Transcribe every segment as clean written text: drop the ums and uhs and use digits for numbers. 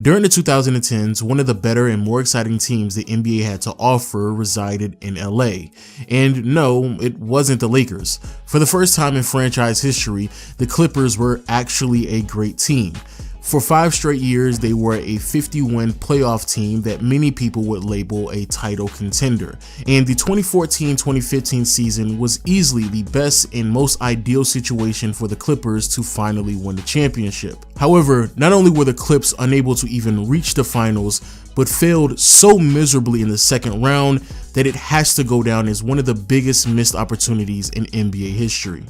During the 2010s, one of the better and more exciting teams the NBA had to offer resided in LA. And no, it wasn't the Lakers. For the first time in franchise history, the Clippers were actually a great team. For 5 straight years, they were a 50-win playoff team that many people would label a title contender. And the 2014-2015 season was easily the best and most ideal situation for the Clippers to finally win the championship. However, not only were the Clips unable to even reach the finals, but failed so miserably in the second round that it has to go down as one of the biggest missed opportunities in NBA history.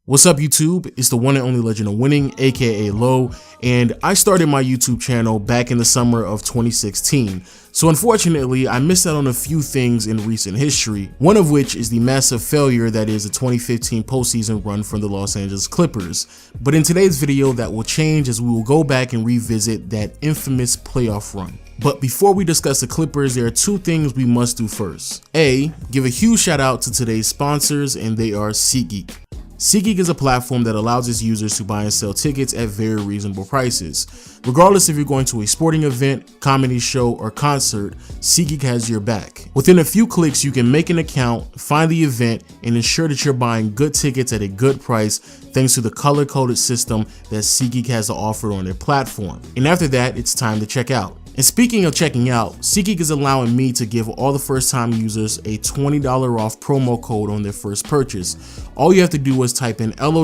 What's up YouTube? It's the one and only Legend of Winning, aka Low, and I started my YouTube channel back in the summer of 2016. So unfortunately, I missed out on a few things in recent history, one of which is the massive failure that is the 2015 postseason run from the Los Angeles Clippers. But in today's video, that will change as we will go back and revisit that infamous playoff run. But before we discuss the Clippers, there are 2 things we must do first. A, give a huge shout out to today's sponsors, and they are SeatGeek. SeatGeek is a platform that allows its users to buy and sell tickets at very reasonable prices. Regardless if you're going to a sporting event, comedy show, or concert, SeatGeek has your back. Within a few clicks, you can make an account, find the event, and ensure that you're buying good tickets at a good price thanks to the color-coded system that SeatGeek has to offer on their platform. And after that, it's time to check out. And speaking of checking out, SeatGeek is allowing me to give all the first-time users a $20 off promo code on their first purchase. All you have to do is type in LOW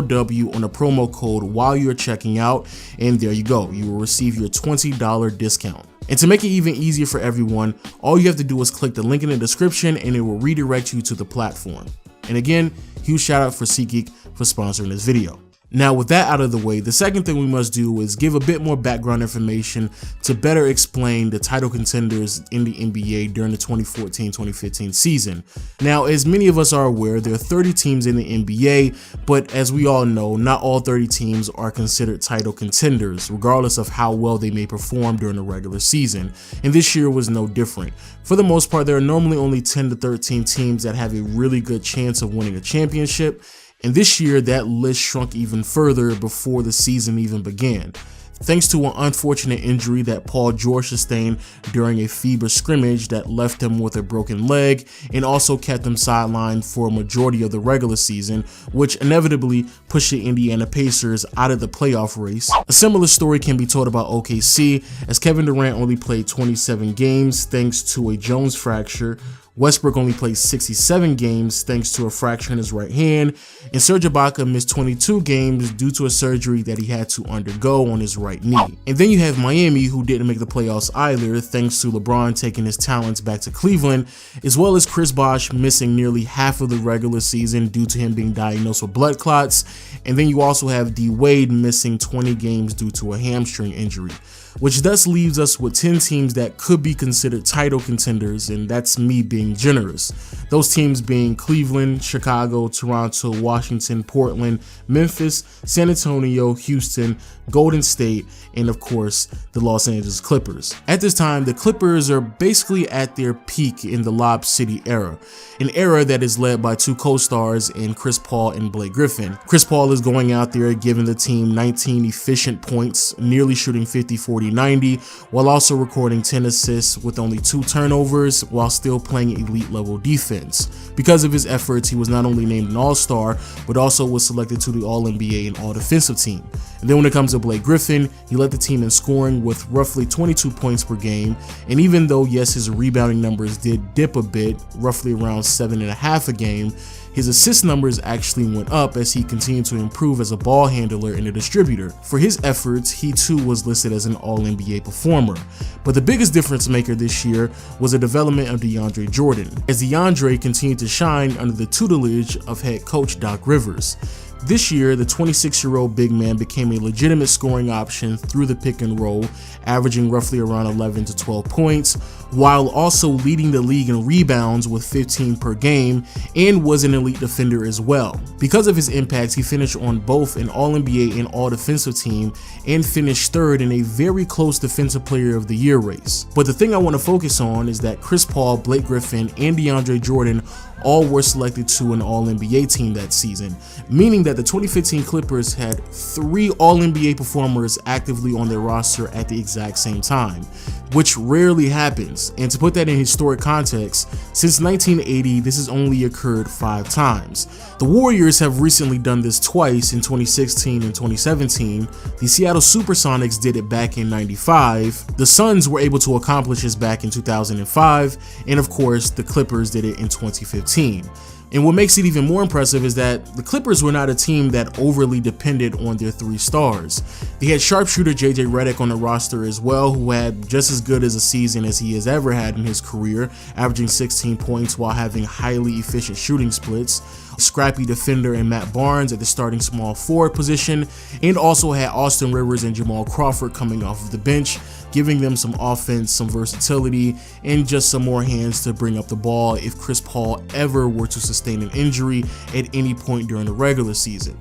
on the promo code while you're checking out, and there you go. You will receive your $20 discount. And to make it even easier for everyone, all you have to do is click the link in the description and it will redirect you to the platform. And again, huge shout out for SeatGeek for sponsoring this video. Now with that out of the way, the second thing we must do is give a bit more background information to better explain the title contenders in the NBA during the 2014-2015 season. Now, as many of us are aware, there are 30 teams in the NBA, but as we all know, not all 30 teams are considered title contenders, regardless of how well they may perform during the regular season. And this year was no different. For the most part, there are normally only 10 to 13 teams that have a really good chance of winning a championship. And this year, that list shrunk even further before the season even began, thanks to an unfortunate injury that Paul George sustained during a FIBA scrimmage that left him with a broken leg and also kept him sidelined for a majority of the regular season, which inevitably pushed the Indiana Pacers out of the playoff race. A similar story can be told about OKC, as Kevin Durant only played 27 games thanks to a Jones fracture. Westbrook only played 67 games thanks to a fracture in his right hand, and Serge Ibaka missed 22 games due to a surgery that he had to undergo on his right knee. And then you have Miami, who didn't make the playoffs either thanks to LeBron taking his talents back to Cleveland, as well as Chris Bosh missing nearly half of the regular season due to him being diagnosed with blood clots. And then you also have D Wade missing 20 games due to a hamstring injury, which thus leaves us with 10 teams that could be considered title contenders, and that's me being generous. Those teams being Cleveland, Chicago, Toronto, Washington, Portland, Memphis, San Antonio, Houston, Golden State, and of course, the Los Angeles Clippers. At this time, the Clippers are basically at their peak in the Lob City era, an era that is led by 2 co-stars in Chris Paul and Blake Griffin. Chris Paul is going out there giving the team 19 efficient points, nearly shooting 50-40-90, while also recording 10 assists with only 2 turnovers while still playing elite level defense. Because of his efforts, he was not only named an All-Star, but also was selected to the All-NBA and All-Defensive team. And then when it comes to Blake Griffin, he led the team in scoring with roughly 22 points per game, and even though yes, his rebounding numbers did dip a bit, roughly around 7.5 a game, his assist numbers actually went up as he continued to improve as a ball handler and a distributor. For his efforts, he too was listed as an All-NBA performer. But the biggest difference maker this year was the development of DeAndre Jordan, as DeAndre continued to shine under the tutelage of head coach Doc Rivers. This year, the 26-year-old big man became a legitimate scoring option through the pick and roll, averaging roughly around 11 to 12 points, while also leading the league in rebounds with 15 per game, and was an elite defender as well. Because of his impact, he finished on both an All-NBA and All-Defensive team, and finished third in a very close Defensive Player of the Year race. But the thing I want to focus on is that Chris Paul, Blake Griffin, and DeAndre Jordan all were selected to an All-NBA team that season, meaning that the 2015 Clippers had 3 All-NBA performers actively on their roster at the exact same time, which rarely happens. And to put that in historic context, since 1980, this has only occurred 5 times. The Warriors have recently done this twice in 2016 and 2017. The Seattle Supersonics did it back in 95. The Suns were able to accomplish this back in 2005, and of course, the Clippers did it in 2015. And what makes it even more impressive is that the Clippers were not a team that overly depended on their 3 stars. They had sharpshooter JJ Redick on the roster as well, who had just as good as a season as he has ever had in his career, averaging 16 points while having highly efficient shooting splits. Scrappy defender and Matt Barnes at the starting small forward position, and also had Austin Rivers and Jamal Crawford coming off of the bench, giving them some offense, some versatility, and just some more hands to bring up the ball if Chris Paul ever were to sustain an injury at any point during the regular season.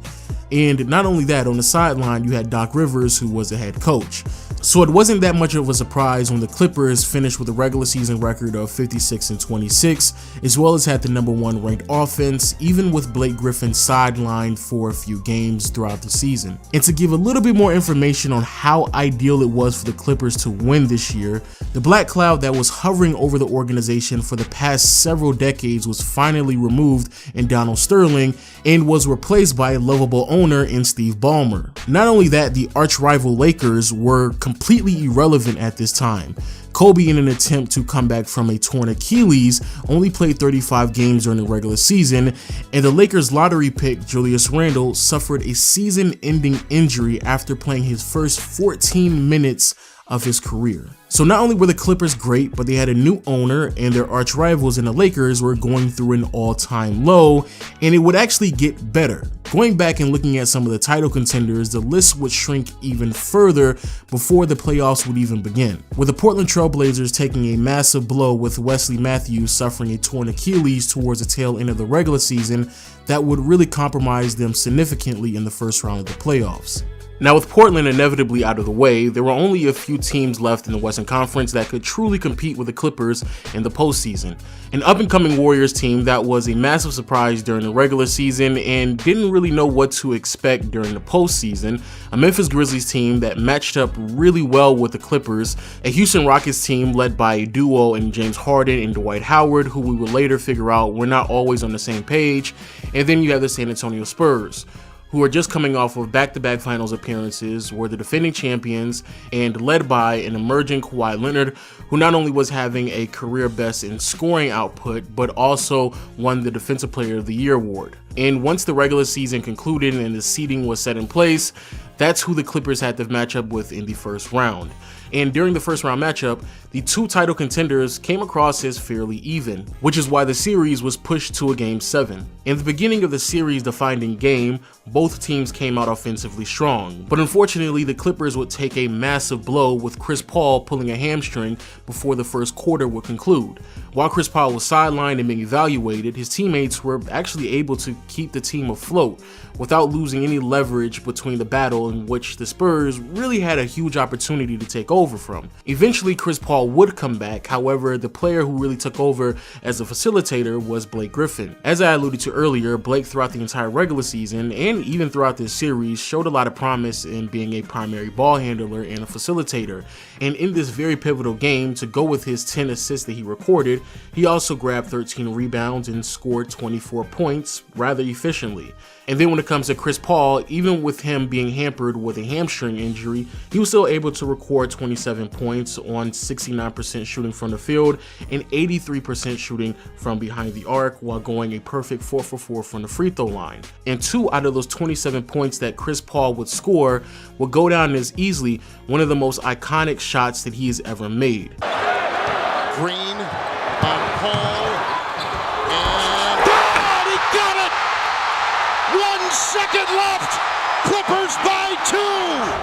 And not only that, on the sideline, you had Doc Rivers, who was the head coach. So it wasn't that much of a surprise when the Clippers finished with a regular season record of 56-26, as well as had the #1 ranked offense, even with Blake Griffin sidelined for a few games throughout the season. And to give a little bit more information on how ideal it was for the Clippers to win this year, the black cloud that was hovering over the organization for the past several decades was finally removed in Donald Sterling and was replaced by a lovable owner in Steve Ballmer. Not only that, the arch-rival Lakers were completely irrelevant at this time. Kobe, in an attempt to come back from a torn Achilles, only played 35 games during the regular season, and the Lakers lottery pick Julius Randle suffered a season-ending injury after playing his first 14 minutes of his career. So not only were the Clippers great, but they had a new owner, and their arch rivals in the Lakers were going through an all-time low, and it would actually get better. Going back and looking at some of the title contenders, the list would shrink even further before the playoffs would even begin, with the Portland Trail Blazers taking a massive blow with Wesley Matthews suffering a torn Achilles towards the tail end of the regular season that would really compromise them significantly in the first round of the playoffs. Now, with Portland inevitably out of the way, there were only a few teams left in the Western Conference that could truly compete with the Clippers in the postseason. An up-and-coming Warriors team that was a massive surprise during the regular season and didn't really know what to expect during the postseason. A Memphis Grizzlies team that matched up really well with the Clippers. A Houston Rockets team led by a duo in James Harden and Dwight Howard, who we would later figure out were not always on the same page. And then you have the San Antonio Spurs, who are just coming off of back-to-back finals appearances, were the defending champions, and led by an emerging Kawhi Leonard, who not only was having a career best in scoring output, but also won the Defensive Player of the Year award. And once the regular season concluded and the seeding was set in place, that's who the Clippers had to match up with in the first round. And during the first round matchup, the 2 title contenders came across as fairly even, which is why the series was pushed to a Game 7. In the beginning of the series defining game, both teams came out offensively strong, but unfortunately the Clippers would take a massive blow with Chris Paul pulling a hamstring before the first quarter would conclude. While Chris Paul was sidelined and being evaluated, his teammates were actually able to keep the team afloat without losing any leverage between the battle in which the Spurs really had a huge opportunity to take over from. Eventually Chris Paul would come back, however the player who really took over as a facilitator was Blake Griffin. As I alluded to earlier, Blake throughout the entire regular season and even throughout this series showed a lot of promise in being a primary ball handler and a facilitator, and in this very pivotal game, to go with his 10 assists that he recorded, he also grabbed 13 rebounds and scored 24 points rather efficiently. And then when it comes to Chris Paul, even with him being hampered with a hamstring injury, he was still able to record 27 points on 69% shooting from the field and 83% shooting from behind the arc, while going a perfect 4 for 4 from the free throw line. And 2 out of those 27 points that Chris Paul would score would go down as easily one of the most iconic shots that he has ever made. Green on Paul, and God, he got it! 1 second left, Clippers by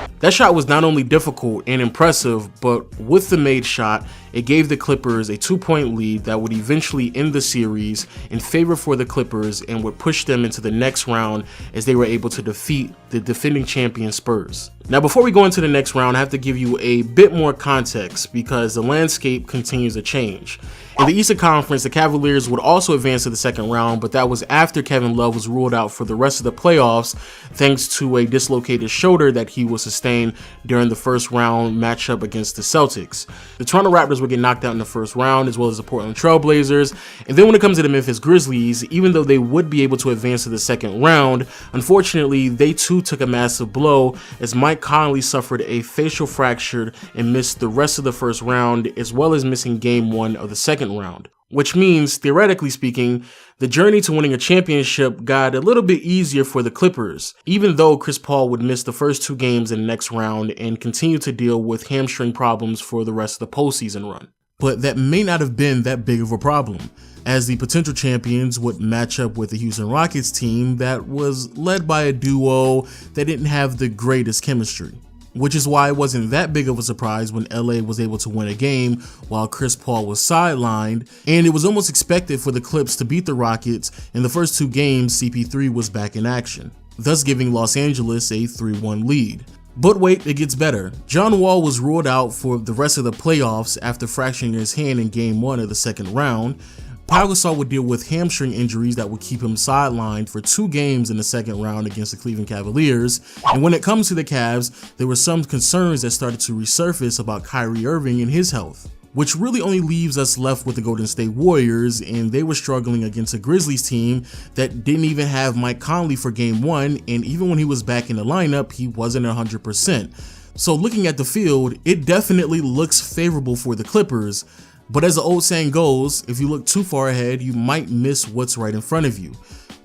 2! That shot was not only difficult and impressive, but with the made shot, it gave the Clippers a 2-point lead that would eventually end the series in favor for the Clippers and would push them into the next round as they were able to defeat the defending champion Spurs. Now, before we go into the next round, I have to give you a bit more context because the landscape continues to change. In the Eastern Conference, the Cavaliers would also advance to the second round, but that was after Kevin Love was ruled out for the rest of the playoffs thanks to a dislocated shoulder that he would sustain during the first round matchup against the Celtics. The Toronto Raptors would get knocked out in the first round, as well as the Portland Trail Blazers. And then when it comes to the Memphis Grizzlies, even though they would be able to advance to the second round, unfortunately, they too took a massive blow as Mike Conley suffered a facial fracture and missed the rest of the first round, as well as missing game 1 of the second round. Which means, theoretically speaking, the journey to winning a championship got a little bit easier for the Clippers, even though Chris Paul would miss the first 2 games in the next round and continue to deal with hamstring problems for the rest of the postseason run. But that may not have been that big of a problem, as the potential champions would match up with the Houston Rockets team that was led by a duo that didn't have the greatest chemistry. Which is why it wasn't that big of a surprise when LA was able to win a game while Chris Paul was sidelined, and it was almost expected for the Clips to beat the Rockets. In the first 2 games, CP3 was back in action, thus giving Los Angeles a 3-1 lead. But wait, it gets better. John Wall was ruled out for the rest of the playoffs after fracturing his hand in game 1 of the second round. Pau Gasol would deal with hamstring injuries that would keep him sidelined for 2 games in the second round against the Cleveland Cavaliers. And when it comes to the Cavs, there were some concerns that started to resurface about Kyrie Irving and his health, which really only leaves us left with the Golden State Warriors, and they were struggling against a Grizzlies team that didn't even have Mike Conley for game 1, and even when he was back in the lineup, he wasn't 100%. So looking at the field, it definitely looks favorable for the Clippers. But as the old saying goes, if you look too far ahead, you might miss what's right in front of you.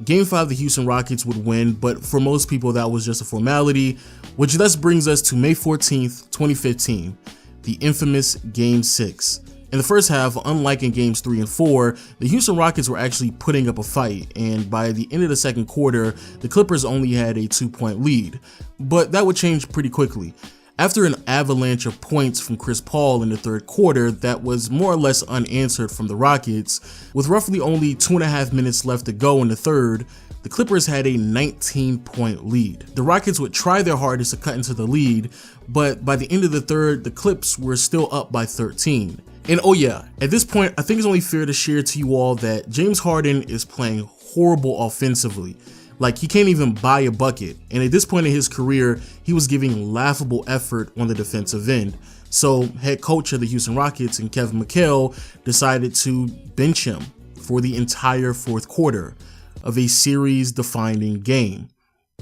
Game 5, the Houston Rockets would win, but for most people that was just a formality, which thus brings us to May 14th, 2015, the infamous Game 6. In the first half, unlike in Games 3 and 4, the Houston Rockets were actually putting up a fight, and by the end of the second quarter, the Clippers only had a 2-point lead. But that would change pretty quickly. After an avalanche of points from Chris Paul in the third quarter that was more or less unanswered from the Rockets, with roughly only 2.5 minutes left to go in the third, the Clippers had a 19-point lead. The Rockets would try their hardest to cut into the lead, but by the end of the third, the Clips were still up by 13. And oh yeah, at this point, I think it's only fair to share to you all that James Harden is playing horrible offensively. Like, he can't even buy a bucket, and at this point in his career, he was giving laughable effort on the defensive end. So head coach of the Houston Rockets and Kevin McHale decided to bench him for the entire fourth quarter of a series-defining game.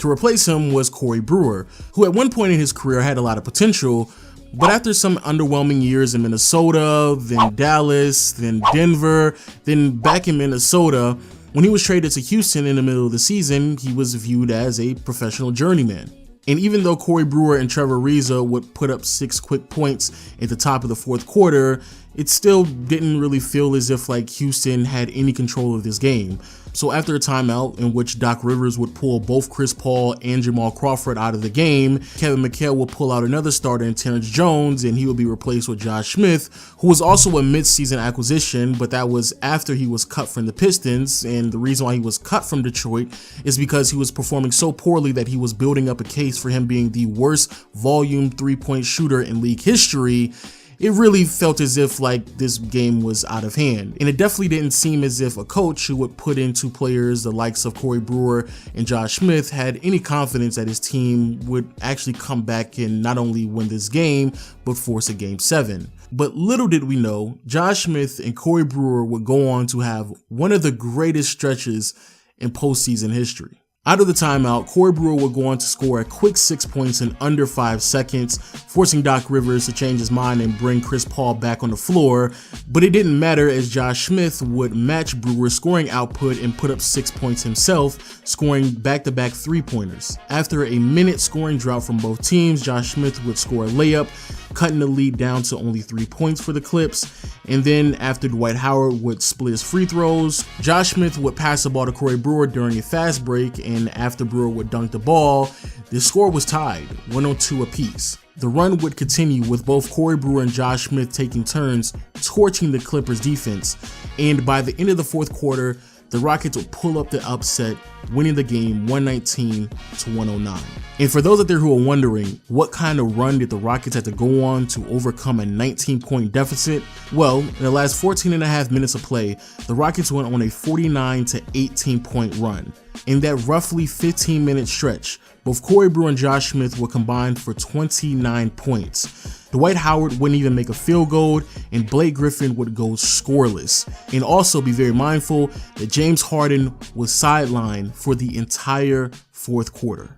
To replace him was Corey Brewer, who at one point in his career had a lot of potential, but after some underwhelming years in Minnesota, then Dallas, then Denver, then back in Minnesota, when he was traded to Houston in the middle of the season, he was viewed as a professional journeyman. And even though Corey Brewer and Trevor Ariza would put up 6 quick points at the top of the fourth quarter, it still didn't really feel as if like Houston had any control of this game. So after a timeout in which Doc Rivers would pull both Chris Paul and Jamal Crawford out of the game, Kevin McHale would pull out another starter in Terrence Jones, and he would be replaced with Josh Smith, who was also a mid-season acquisition, but that was after he was cut from the Pistons. And the reason why he was cut from Detroit is because he was performing so poorly that he was building up a case for him being the worst volume 3-point shooter in league history. It really felt as if like this game was out of hand, and it definitely didn't seem as if a coach who would put into players the likes of Corey Brewer and Josh Smith had any confidence that his team would actually come back and not only win this game, but force a Game 7. But little did we know, Josh Smith and Corey Brewer would go on to have one of the greatest stretches in postseason history. Out of the timeout, Corey Brewer would go on to score a quick 6 points in under 5 seconds, forcing Doc Rivers to change his mind and bring Chris Paul back on the floor. But it didn't matter, as Josh Smith would match Brewer's scoring output and put up 6 points himself, scoring back-to-back 3-pointers. After a minute scoring drought from both teams, Josh Smith would score a layup, cutting the lead down to only 3 points for the Clips. And then after Dwight Howard would split his free throws, Josh Smith would pass the ball to Corey Brewer during a fast break, and after Brewer would dunk the ball, the score was tied, 102 apiece. The run would continue with both Corey Brewer and Josh Smith taking turns torching the Clippers defense, and by the end of the fourth quarter, the Rockets would pull up the upset, winning the game 119-109. And for those out there who are wondering, what kind of run did the Rockets have to go on to overcome a 19-point deficit? Well, in the last 14.5 minutes of play, the Rockets went on a 49-18-point run. In that roughly 15-minute stretch, both Corey Brewer and Josh Smith were combined for 29 points. Dwight Howard wouldn't even make a field goal, and Blake Griffin would go scoreless. And also be very mindful that James Harden was sidelined for the entire fourth quarter.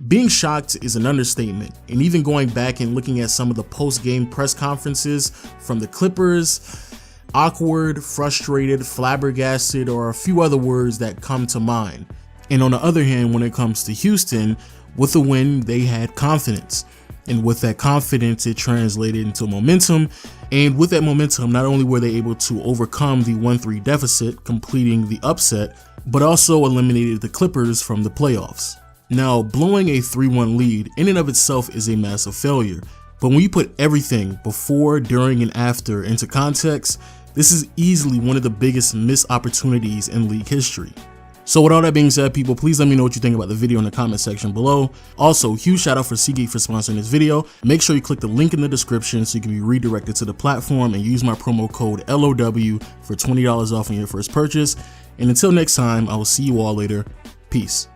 Being shocked is an understatement, and even going back and looking at some of the post-game press conferences from the Clippers, awkward, frustrated, flabbergasted, or a few other words that come to mind. And on the other hand, when it comes to Houston, with the win, they had confidence. And with that confidence, it translated into momentum. And with that momentum, not only were they able to overcome the 1-3 deficit, completing the upset, but also eliminated the Clippers from the playoffs. Now, blowing a 3-1 lead in and of itself is a massive failure. But when you put everything before, during, and after into context, this is easily one of the biggest missed opportunities in league history. So with all that being said, people, please let me know what you think about the video in the comment section below. Also, huge shout out for Seagate for sponsoring this video. Make sure you click the link in the description so you can be redirected to the platform, and use my promo code LOW for $20 off on your first purchase. And until next time, I will see you all later. Peace.